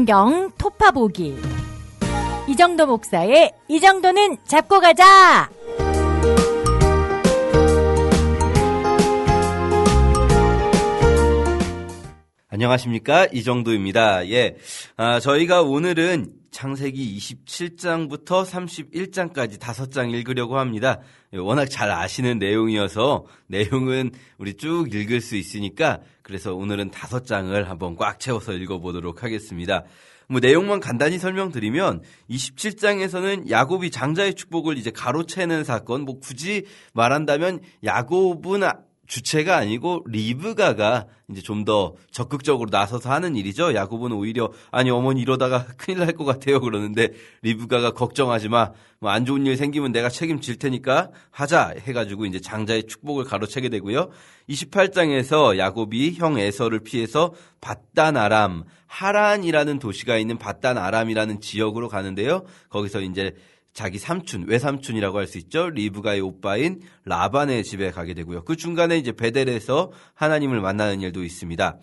성경 토파보기 이정도 목사의 이 정도는 잡고 가자. 안녕하십니까, 이정도입니다. 저희가 오늘은 창세기 27장부터 31장까지 5장 읽으려고 합니다. 워낙 잘 아시는 내용이어서 내용은 우리 쭉 읽을 수 있으니까 그래서 오늘은 5장을 한번 꽉 채워서 읽어보도록 하겠습니다. 내용만 간단히 설명드리면 27장에서는 야곱이 장자의 축복을 이제 가로채는 사건, 굳이 말한다면 야곱은 주체가 아니고 리브가가 이제 좀 더 적극적으로 나서서 하는 일이죠. 야곱은 오히려 아니 어머니 이러다가 큰일 날 것 같아요 그러는데 리브가가 걱정하지 마. 안 좋은 일 생기면 내가 책임질 테니까 하자 해가지고 이제 장자의 축복을 가로채게 되고요. 28장에서 야곱이 형 에서를 피해서 밧단 아람, 하란이라는 도시가 있는 밧단 아람이라는 지역으로 가는데요. 거기서 이제 자기 삼촌, 외삼촌이라고 할 수 있죠. 리브가의 오빠인 라반의 집에 가게 되고요. 그 중간에 이제 베델에서 하나님을 만나는 일도 있습니다.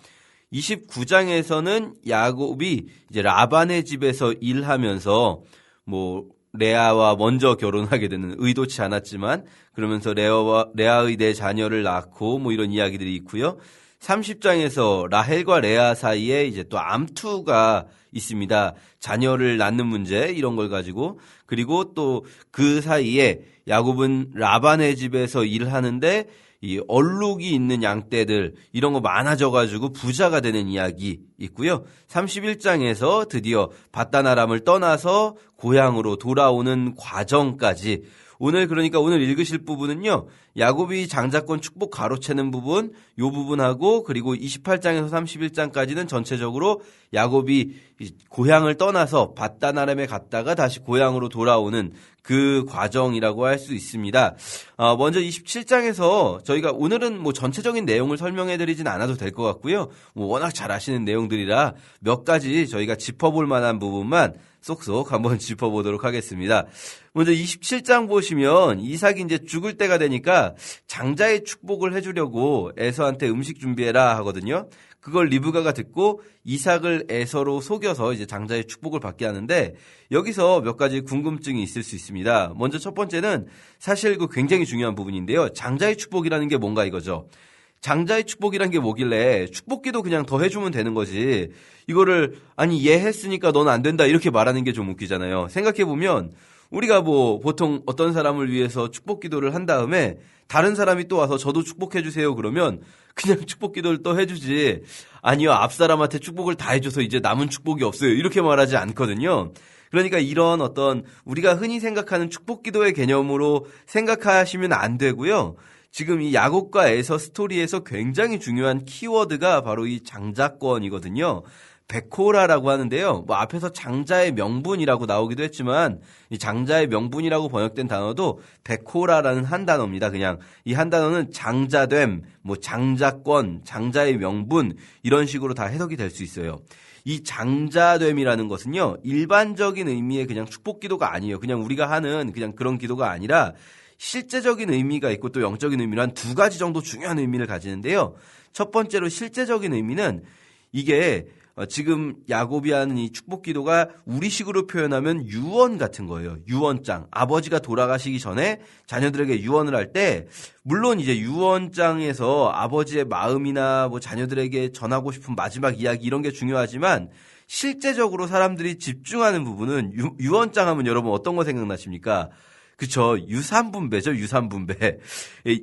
29장에서는 야곱이 이제 라반의 집에서 일하면서 레아와 먼저 결혼하게 되는, 의도치 않았지만 그러면서 레아의 네 자녀를 낳고 이런 이야기들이 있고요. 30장에서 라헬과 레아 사이에 이제 또 암투가 있습니다. 자녀를 낳는 문제 이런 걸 가지고. 그리고 또 그 사이에 야곱은 라반의 집에서 일을 하는데 이 얼룩이 있는 양떼들 이런 거 많아져가지고 부자가 되는 이야기 있고요. 31장에서 드디어 밧단 아람을 떠나서 고향으로 돌아오는 과정까지. 오늘 읽으실 부분은요. 야곱이 장자권 축복 가로채는 부분, 요 부분하고 그리고 28장에서 31장까지는 전체적으로 야곱이 고향을 떠나서 밧단 아람에 갔다가 다시 고향으로 돌아오는 그 과정이라고 할 수 있습니다. 먼저 27장에서 저희가 오늘은 전체적인 내용을 설명해 드리진 않아도 될 것 같고요. 워낙 잘 아시는 내용들이라 몇 가지 저희가 짚어볼 만한 부분만 쏙쏙 한번 짚어보도록 하겠습니다. 먼저 27장 보시면 이삭이 이제 죽을 때가 되니까 장자의 축복을 해주려고 에서한테 음식 준비해라 하거든요. 그걸 리브가가 듣고 이삭을 에서로 속여서 이제 장자의 축복을 받게 하는데 여기서 몇 가지 궁금증이 있을 수 있습니다. 먼저 첫 번째는 사실 굉장히 중요한 부분인데요. 장자의 축복이라는 게 뭔가 이거죠. 장자의 축복이란 게 뭐길래 축복기도 그냥 더 해주면 되는 거지. 이거를 얘 했으니까 넌 안 된다 이렇게 말하는 게 좀 웃기잖아요. 생각해보면 우리가 보통 어떤 사람을 위해서 축복기도를 한 다음에 다른 사람이 또 와서 저도 축복해주세요 그러면 그냥 축복기도를 또 해주지. 아니요, 앞사람한테 축복을 다 해줘서 이제 남은 축복이 없어요. 이렇게 말하지 않거든요. 그러니까 이런 어떤 우리가 흔히 생각하는 축복기도의 개념으로 생각하시면 안 되고요. 지금 이 야곱과 에서 스토리에서 굉장히 중요한 키워드가 바로 이 장자권이거든요. 베코라라고 하는데요. 앞에서 장자의 명분이라고 나오기도 했지만 이 장자의 명분이라고 번역된 단어도 베코라라는 한 단어입니다. 그냥 이 한 단어는 장자됨, 장자권, 장자의 명분 이런 식으로 다 해석이 될 수 있어요. 이 장자됨이라는 것은요. 일반적인 의미의 그냥 축복기도가 아니에요. 그냥 우리가 하는 그냥 그런 기도가 아니라 실제적인 의미가 있고 또 영적인 의미란 두 가지 정도 중요한 의미를 가지는데요. 첫 번째로 실제적인 의미는 이게 지금 야곱이 하는 이 축복기도가 우리식으로 표현하면 유언 같은 거예요. 유언장. 아버지가 돌아가시기 전에 자녀들에게 유언을 할 때 물론 이제 유언장에서 아버지의 마음이나 자녀들에게 전하고 싶은 마지막 이야기 이런 게 중요하지만 실제적으로 사람들이 집중하는 부분은 유언장 하면 여러분 어떤 거 생각나십니까? 그쵸. 유산분배죠. 유산분배.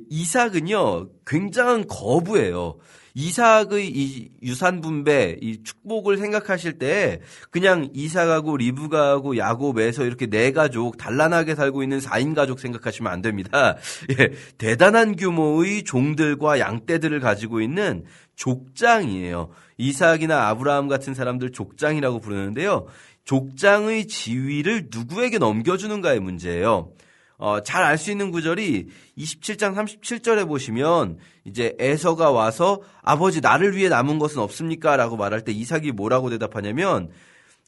이삭은요, 굉장한 거부예요. 이삭의 이 유산분배, 이 축복을 생각하실 때 그냥 이삭하고 리브가하고 야곱에서 이렇게 네 가족 단란하게 살고 있는 4인 가족 생각하시면 안 됩니다. 대단한 규모의 종들과 양떼들을 가지고 있는 족장이에요. 이삭이나 아브라함 같은 사람들 족장이라고 부르는데요. 족장의 지위를 누구에게 넘겨주는가의 문제예요. 잘 알 수 있는 구절이 27장 37절에 보시면 이제 에서가 와서 아버지 나를 위해 남은 것은 없습니까? 라고 말할 때 이삭이 뭐라고 대답하냐면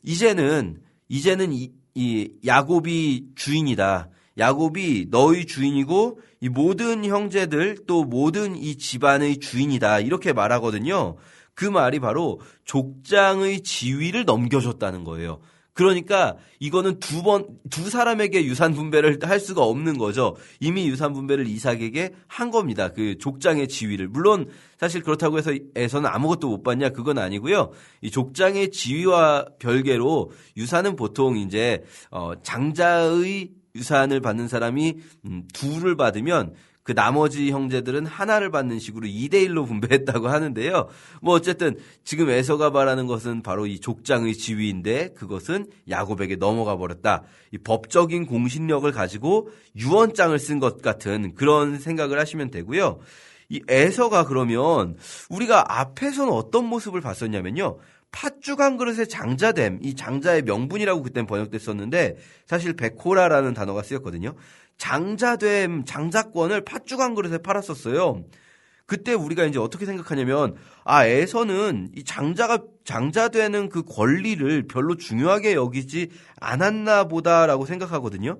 이제는 이 야곱이 주인이다. 야곱이 너의 주인이고 이 모든 형제들 또 모든 이 집안의 주인이다. 이렇게 말하거든요. 그 말이 바로 족장의 지위를 넘겨줬다는 거예요. 그러니까 이거는 두 사람에게 유산 분배를 할 수가 없는 거죠. 이미 유산 분배를 이삭에게 한 겁니다. 그 족장의 지위를. 물론 사실 그렇다고 해서 에서는 아무것도 못 받냐 그건 아니고요. 이 족장의 지위와 별개로 유산은 보통 이제 장자의 유산을 받는 사람이 둘을 받으면 그 나머지 형제들은 하나를 받는 식으로 2대1로 분배했다고 하는데요. 뭐 어쨌든 지금 에서가 말하는 것은 바로 이 족장의 지위인데 그것은 야곱에게 넘어가 버렸다. 이 법적인 공신력을 가지고 유언장을 쓴 것 같은 그런 생각을 하시면 되고요. 이 에서가 그러면 우리가 앞에서는 어떤 모습을 봤었냐면요. 팥죽 한 그릇의 장자됨, 이 장자의 명분이라고 그땐 번역됐었는데 사실 베코라라는 단어가 쓰였거든요. 장자됨, 장자권을 팥죽 한 그릇에 팔았었어요. 그때 우리가 이제 어떻게 생각하냐면 에서는 이 장자되는 그 권리를 별로 중요하게 여기지 않았나 보다라고 생각하거든요.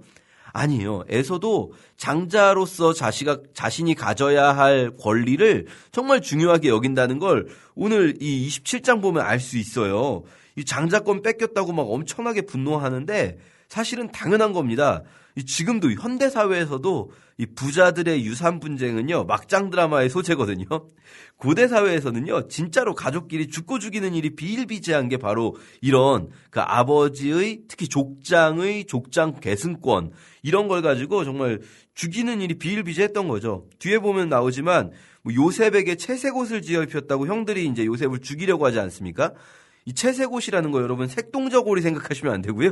아니에요. 에서도 장자로서 자신이 가져야 할 권리를 정말 중요하게 여긴다는 걸 오늘 이 27장 보면 알 수 있어요. 이 장자권 뺏겼다고 막 엄청나게 분노하는데 사실은 당연한 겁니다. 지금도 현대 사회에서도 이 부자들의 유산 분쟁은요 막장 드라마의 소재거든요. 고대 사회에서는요 진짜로 가족끼리 죽고 죽이는 일이 비일비재한 게 바로 이런 그 아버지의 특히 족장의 족장 계승권 이런 걸 가지고 정말 죽이는 일이 비일비재했던 거죠. 뒤에 보면 나오지만 뭐 요셉에게 채색 옷을 지어 입혔다고 형들이 이제 요셉을 죽이려고 하지 않습니까? 이 채색 옷이라는 거 여러분 색동저고리 생각하시면 안 되고요.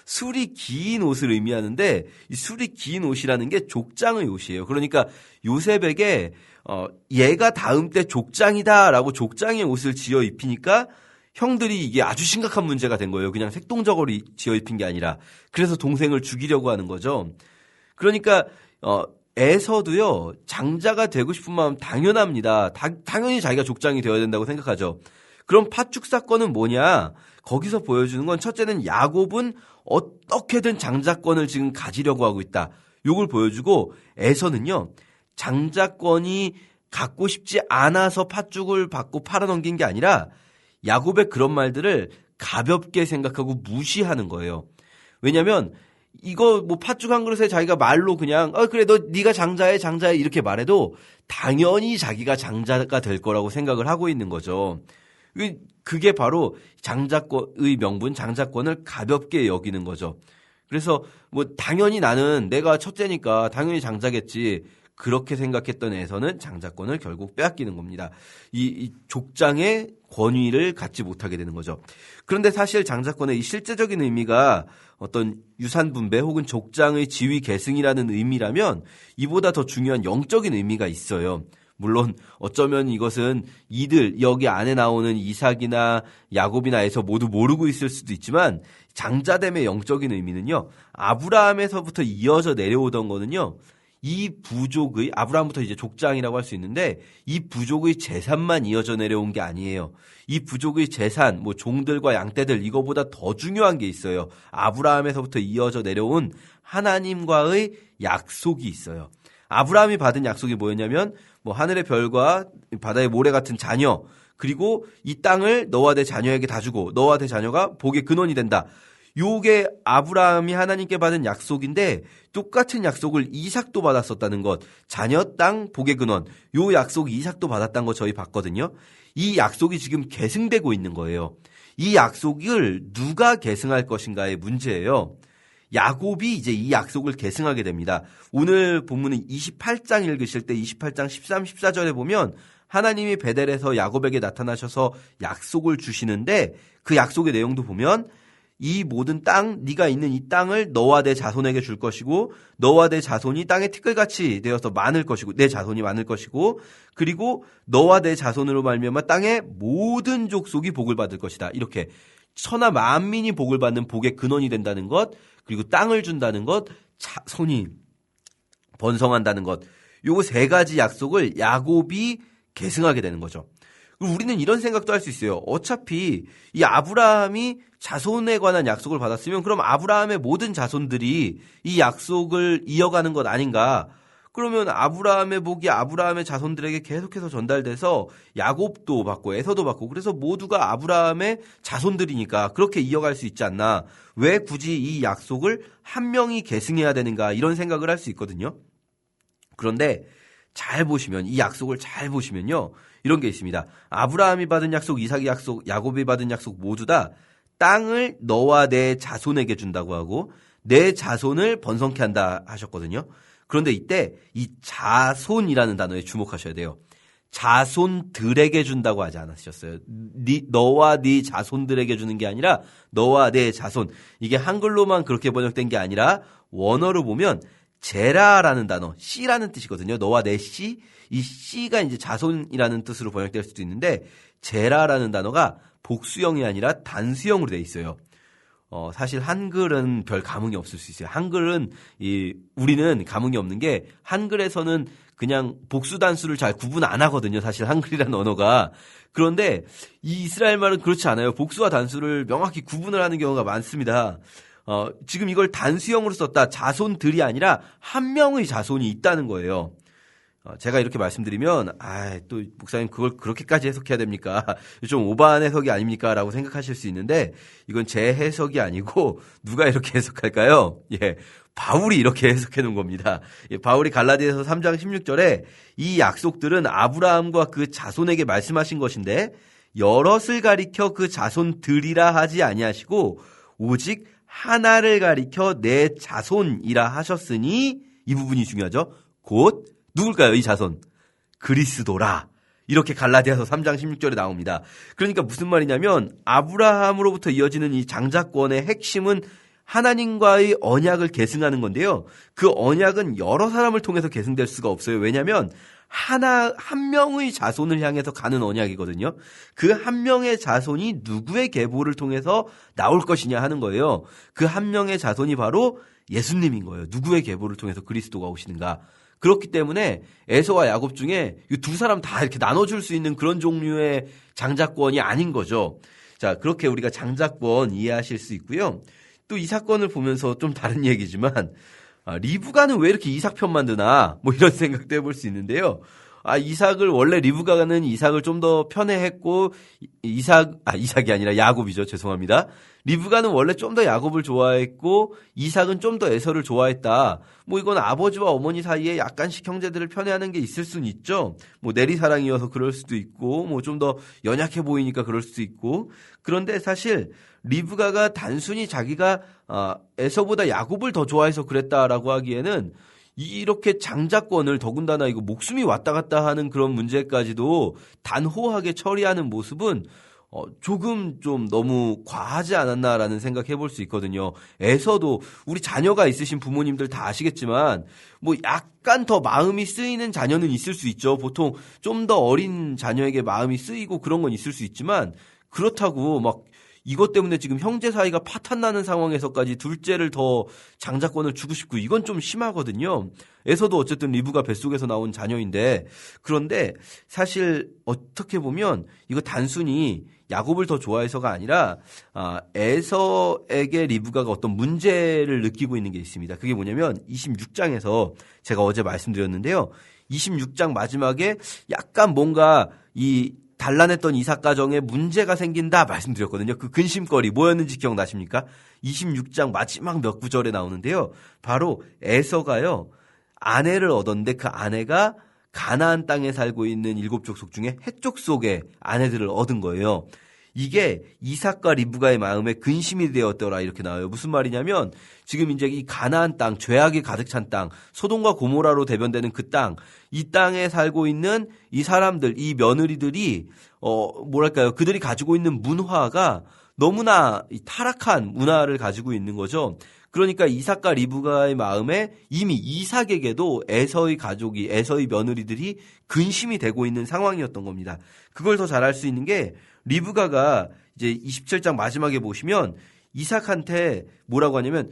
술이 긴 옷을 의미하는데 이 술이 긴 옷이라는 게 족장의 옷이에요. 그러니까 요셉에게 얘가 다음 때 족장이다라고 족장의 옷을 지어 입히니까 형들이 이게 아주 심각한 문제가 된 거예요. 그냥 색동저고리 지어 입힌 게 아니라. 그래서 동생을 죽이려고 하는 거죠. 그러니까 에서도요 장자가 되고 싶은 마음 당연합니다. 당연히 자기가 족장이 되어야 된다고 생각하죠. 그럼 팥죽 사건은 뭐냐? 거기서 보여주는 건 첫째는 야곱은 어떻게든 장자권을 지금 가지려고 하고 있다. 요걸 보여주고 에서는요. 장자권이 갖고 싶지 않아서 팥죽을 받고 팔아넘긴 게 아니라 야곱의 그런 말들을 가볍게 생각하고 무시하는 거예요. 왜냐면 이거 뭐 팥죽 한 그릇에 자기가 말로 그냥 그래 너 네가 장자해 이렇게 말해도 당연히 자기가 장자가 될 거라고 생각을 하고 있는 거죠. 그게 바로 장자권의 명분, 장자권을 가볍게 여기는 거죠. 그래서 뭐 당연히 나는 내가 첫째니까 당연히 장자겠지. 그렇게 생각했던 에서는 장자권을 결국 빼앗기는 겁니다. 이 족장의 권위를 갖지 못하게 되는 거죠. 그런데 사실 장자권의 이 실제적인 의미가 어떤 유산 분배 혹은 족장의 지위 계승이라는 의미라면 이보다 더 중요한 영적인 의미가 있어요. 물론 어쩌면 이것은 여기 안에 나오는 이삭이나 야곱이나 에서 모두 모르고 있을 수도 있지만 장자됨의 영적인 의미는요. 아브라함에서부터 이어져 내려오던 거는요. 이 부족의 아브라함부터 이제 족장이라고 할 수 있는데 이 부족의 재산만 이어져 내려온 게 아니에요. 이 부족의 재산, 뭐 종들과 양떼들 이거보다 더 중요한 게 있어요. 아브라함에서부터 이어져 내려온 하나님과의 약속이 있어요. 아브라함이 받은 약속이 뭐였냐면 뭐 하늘의 별과 바다의 모래 같은 자녀 그리고 이 땅을 너와 내 자녀에게 다 주고 너와 내 자녀가 복의 근원이 된다. 요게 아브라함이 하나님께 받은 약속인데 똑같은 약속을 이삭도 받았었다는 것. 자녀, 땅, 복의 근원. 요 약속 이삭도 받았다는 거 저희 봤거든요. 이 약속이 지금 계승되고 있는 거예요. 이 약속을 누가 계승할 것인가의 문제예요. 야곱이 이제 이 약속을 계승하게 됩니다. 오늘 본문은 28장 읽으실 때 28장 13, 14절에 보면 하나님이 베델에서 야곱에게 나타나셔서 약속을 주시는데 그 약속의 내용도 보면 이 모든 땅, 네가 있는 이 땅을 너와 내 자손에게 줄 것이고 너와 내 자손이 땅의 티끌같이 되어서 많을 것이고 내 자손이 많을 것이고 그리고 너와 내 자손으로 말미암아 땅의 모든 족속이 복을 받을 것이다. 이렇게 천하 만민이 복을 받는 복의 근원이 된다는 것 그리고 땅을 준다는 것 자손이 번성한다는 것 요거 세 가지 약속을 야곱이 계승하게 되는 거죠. 우리는 이런 생각도 할 수 있어요. 어차피 이 아브라함이 자손에 관한 약속을 받았으면 그럼 아브라함의 모든 자손들이 이 약속을 이어가는 것 아닌가? 그러면 아브라함의 복이 아브라함의 자손들에게 계속해서 전달돼서 야곱도 받고 에서도 받고 그래서 모두가 아브라함의 자손들이니까 그렇게 이어갈 수 있지 않나. 왜 굳이 이 약속을 한 명이 계승해야 되는가 이런 생각을 할 수 있거든요. 그런데 잘 보시면 이 약속을 잘 보시면요. 이런 게 있습니다. 아브라함이 받은 약속, 이삭이 약속, 야곱이 받은 약속 모두 다 땅을 너와 내 자손에게 준다고 하고 내 자손을 번성케 한다 하셨거든요. 그런데 이때 이 자손이라는 단어에 주목하셔야 돼요. 자손들에게 준다고 하지 않으셨어요. 너와 네 자손들에게 주는 게 아니라 너와 내 자손. 이게 한글로만 그렇게 번역된 게 아니라 원어로 보면 제라라는 단어, 씨라는 뜻이거든요. 너와 내 씨. 이 씨가 이제 자손이라는 뜻으로 번역될 수도 있는데 제라라는 단어가 복수형이 아니라 단수형으로 돼 있어요. 사실 한글은 별 감흥이 없을 수 있어요. 한글은 우리는 감흥이 없는 게 한글에서는 그냥 복수 단수를 잘 구분 안 하거든요. 사실 한글이라는 언어가. 그런데 이 이스라엘 말은 그렇지 않아요. 복수와 단수를 명확히 구분을 하는 경우가 많습니다. 지금 이걸 단수형으로 썼다. 자손들이 아니라 한 명의 자손이 있다는 거예요. 제가 이렇게 말씀드리면 또 목사님 그걸 그렇게까지 해석해야 됩니까? 좀 오버한 해석이 아닙니까? 라고 생각하실 수 있는데 이건 제 해석이 아니고 누가 이렇게 해석할까요? 바울이 이렇게 해석해 놓은 겁니다. 바울이 갈라디아서 3장 16절에 이 약속들은 아브라함과 그 자손에게 말씀하신 것인데 여럿을 가리켜 그 자손들이라 하지 아니하시고 오직 하나를 가리켜 내 자손이라 하셨으니 이 부분이 중요하죠. 곧 누굴까요? 이 자손. 그리스도라. 이렇게 갈라디아서 3장 16절에 나옵니다. 그러니까 무슨 말이냐면 아브라함으로부터 이어지는 이 장자권의 핵심은 하나님과의 언약을 계승하는 건데요. 그 언약은 여러 사람을 통해서 계승될 수가 없어요. 왜냐하면 한 명의 자손을 향해서 가는 언약이거든요. 그 한 명의 자손이 누구의 계보를 통해서 나올 것이냐 하는 거예요. 그 한 명의 자손이 바로 예수님인 거예요. 누구의 계보를 통해서 그리스도가 오시는가. 그렇기 때문에 에서와 야곱 중에 이 두 사람 다 이렇게 나눠줄 수 있는 그런 종류의 장자권이 아닌 거죠. 자, 그렇게 우리가 장자권 이해하실 수 있고요. 또 이 사건을 보면서 좀 다른 얘기지만 리브가는 왜 이렇게 이삭 편만 드나 뭐 이런 생각도 해볼 수 있는데요. 원래 리브가는 이삭을 좀 더 편애했고 이삭이 아니라 야곱이죠. 죄송합니다. 리브가는 원래 좀 더 야곱을 좋아했고 이삭은 좀 더 에서를 좋아했다. 뭐 이건 아버지와 어머니 사이에 약간씩 형제들을 편애하는 게 있을 수는 있죠. 뭐 내리사랑이어서 그럴 수도 있고 뭐 좀 더 연약해 보이니까 그럴 수도 있고. 그런데 사실 리브가가 단순히 자기가 에서보다 야곱을 더 좋아해서 그랬다라고 하기에는 이렇게 장자권을 더군다나 이거 목숨이 왔다 갔다 하는 그런 문제까지도 단호하게 처리하는 모습은 조금 좀 너무 과하지 않았나라는 생각해 볼 수 있거든요. 에서도 우리 자녀가 있으신 부모님들 다 아시겠지만 뭐 약간 더 마음이 쓰이는 자녀는 있을 수 있죠. 보통 좀 더 어린 자녀에게 마음이 쓰이고 그런 건 있을 수 있지만 그렇다고 막 이것 때문에 지금 형제 사이가 파탄나는 상황에서까지 둘째를 더 장자권을 주고 싶고 이건 좀 심하거든요. 에서도 어쨌든 리브가 뱃속에서 나온 자녀인데 그런데 사실 어떻게 보면 이거 단순히 야곱을 더 좋아해서가 아니라 에서에게 리브가가 어떤 문제를 느끼고 있는 게 있습니다. 그게 뭐냐면 26장에서 제가 어제 말씀드렸는데요. 26장 마지막에 약간 뭔가 이 단란했던 이삭 가정에 문제가 생긴다 말씀드렸거든요. 그 근심거리 뭐였는지 기억나십니까? 26장 마지막 몇 구절에 나오는데요. 바로 에서가요. 아내를 얻었는데 그 아내가 가나안 땅에 살고 있는 7족속 중에 헷족 속의 아내들을 얻은 거예요. 이게 이삭과 리브가의 마음에 근심이 되었더라 이렇게 나와요. 무슨 말이냐면 지금 이제 이 가나안 땅, 죄악이 가득 찬 땅, 소돔과 고모라로 대변되는 그 땅, 이 땅에 살고 있는 이 사람들, 이 며느리들이 그들이 가지고 있는 문화가 너무나 타락한 문화를 가지고 있는 거죠. 그러니까 이삭과 리브가의 마음에 이미 이삭에게도 에서의 가족이, 에서의 며느리들이 근심이 되고 있는 상황이었던 겁니다. 그걸 더 잘 알 수 있는 게 리브가가 이제 27장 마지막에 보시면 이삭한테 뭐라고 하냐면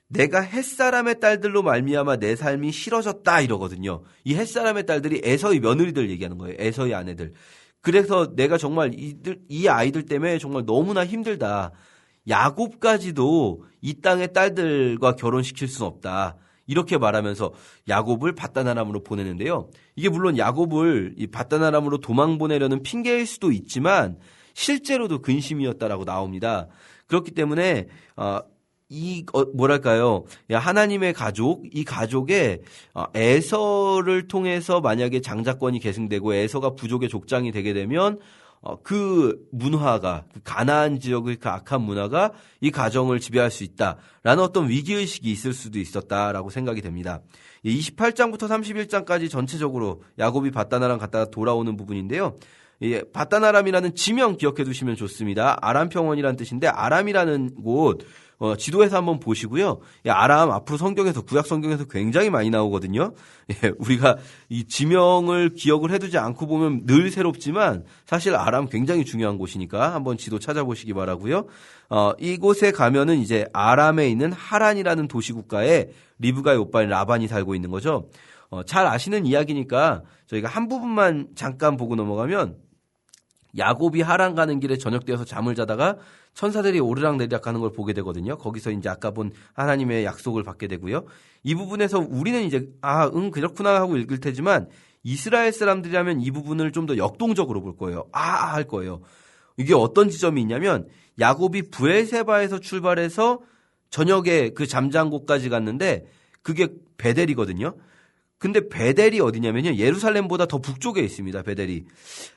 내가 햇사람의 딸들로 말미암아 내 삶이 싫어졌다 이러거든요. 이 햇사람의 딸들이 에서의 며느리들 얘기하는 거예요. 에서의 아내들. 그래서 내가 정말 이 아이들 때문에 정말 너무나 힘들다. 야곱까지도 이 땅의 딸들과 결혼시킬 수는 없다. 이렇게 말하면서 야곱을 밧단아람으로 보내는데요. 이게 물론 야곱을 이 밧단아람으로 도망 보내려는 핑계일 수도 있지만 실제로도 근심이었다라고 나옵니다. 그렇기 때문에 뭐랄까요? 하나님의 가족, 이 가족의 에서를 통해서 만약에 장자권이 계승되고 에서가 부족의 족장이 되게 되면 그 문화가, 그 가나안 지역의 그 악한 문화가 이 가정을 지배할 수 있다라는 어떤 위기의식이 있을 수도 있었다라고 생각이 됩니다. 28장부터 31장까지 전체적으로 야곱이 밧단아람 갔다가 돌아오는 부분인데요. 밧단아람이라는 지명 기억해 두시면 좋습니다. 아람 평원이라는 뜻인데 아람이라는 곳 지도에서 한번 보시고요. 아람 앞으로 성경에서 구약 성경에서 굉장히 많이 나오거든요. 우리가 이 지명을 기억을 해두지 않고 보면 늘 새롭지만 사실 아람 굉장히 중요한 곳이니까 한번 지도 찾아보시기 바라고요. 이곳에 가면은 이제 아람에 있는 하란이라는 도시국가에 리브가의 오빠인 라반이 살고 있는 거죠. 잘 아시는 이야기니까 저희가 한 부분만 잠깐 보고 넘어가면 야곱이 하란 가는 길에 저녁 되어서 잠을 자다가 천사들이 오르락내리락 가는 걸 보게 되거든요. 거기서 이제 아까 본 하나님의 약속을 받게 되고요. 이 부분에서 우리는 이제 그렇구나 하고 읽을 테지만 이스라엘 사람들이라면 이 부분을 좀 더 역동적으로 볼 거예요. 할 거예요. 이게 어떤 지점이 있냐면 야곱이 브엘세바에서 출발해서 저녁에 그 잠자는 곳까지 갔는데 그게 베델이거든요. 근데 베델이 어디냐면요. 예루살렘보다 더 북쪽에 있습니다. 베델이.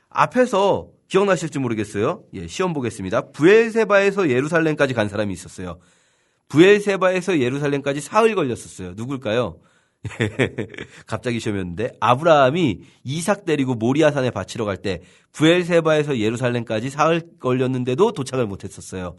앞에서 기억나실지 모르겠어요. 시험 보겠습니다. 브엘세바에서 예루살렘까지 간 사람이 있었어요. 브엘세바에서 예루살렘까지 사흘 걸렸었어요. 누굴까요? 갑자기 시험이었는데 아브라함이 이삭 데리고 모리아산에 바치러 갈 때 브엘세바에서 예루살렘까지 사흘 걸렸는데도 도착을 못했었어요.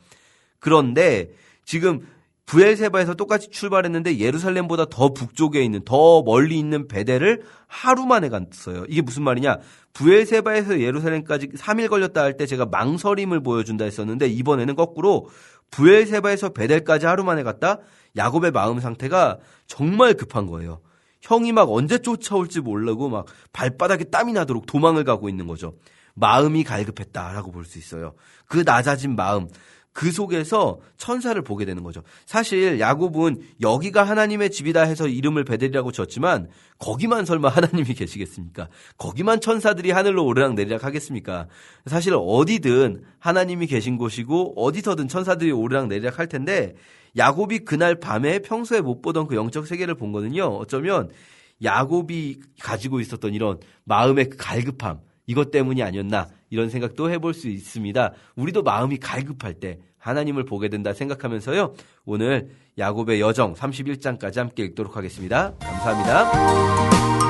그런데 지금 브엘세바에서 똑같이 출발했는데 예루살렘보다 더 북쪽에 있는 더 멀리 있는 베델을 하루 만에 갔어요. 이게 무슨 말이냐? 브엘세바에서 예루살렘까지 3일 걸렸다 할 때 제가 망설임을 보여준다 했었는데 이번에는 거꾸로 브엘세바에서 베델까지 하루 만에 갔다? 야곱의 마음 상태가 정말 급한 거예요. 형이 막 언제 쫓아올지 모르고 막 발바닥에 땀이 나도록 도망을 가고 있는 거죠. 마음이 갈급했다라고 볼 수 있어요. 그 낮아진 마음. 그 속에서 천사를 보게 되는 거죠. 사실 야곱은 여기가 하나님의 집이다 해서 이름을 베델이라고 지었지만 거기만 설마 하나님이 계시겠습니까? 거기만 천사들이 하늘로 오르락내리락 하겠습니까? 사실 어디든 하나님이 계신 곳이고 어디서든 천사들이 오르락내리락 할 텐데 야곱이 그날 밤에 평소에 못 보던 그 영적 세계를 본 거는요. 어쩌면 야곱이 가지고 있었던 이런 마음의 그 갈급함 이것 때문이 아니었나 이런 생각도 해볼 수 있습니다. 우리도 마음이 갈급할 때 하나님을 보게 된다 생각하면서요. 오늘 야곱의 여정 31장까지 함께 읽도록 하겠습니다. 감사합니다.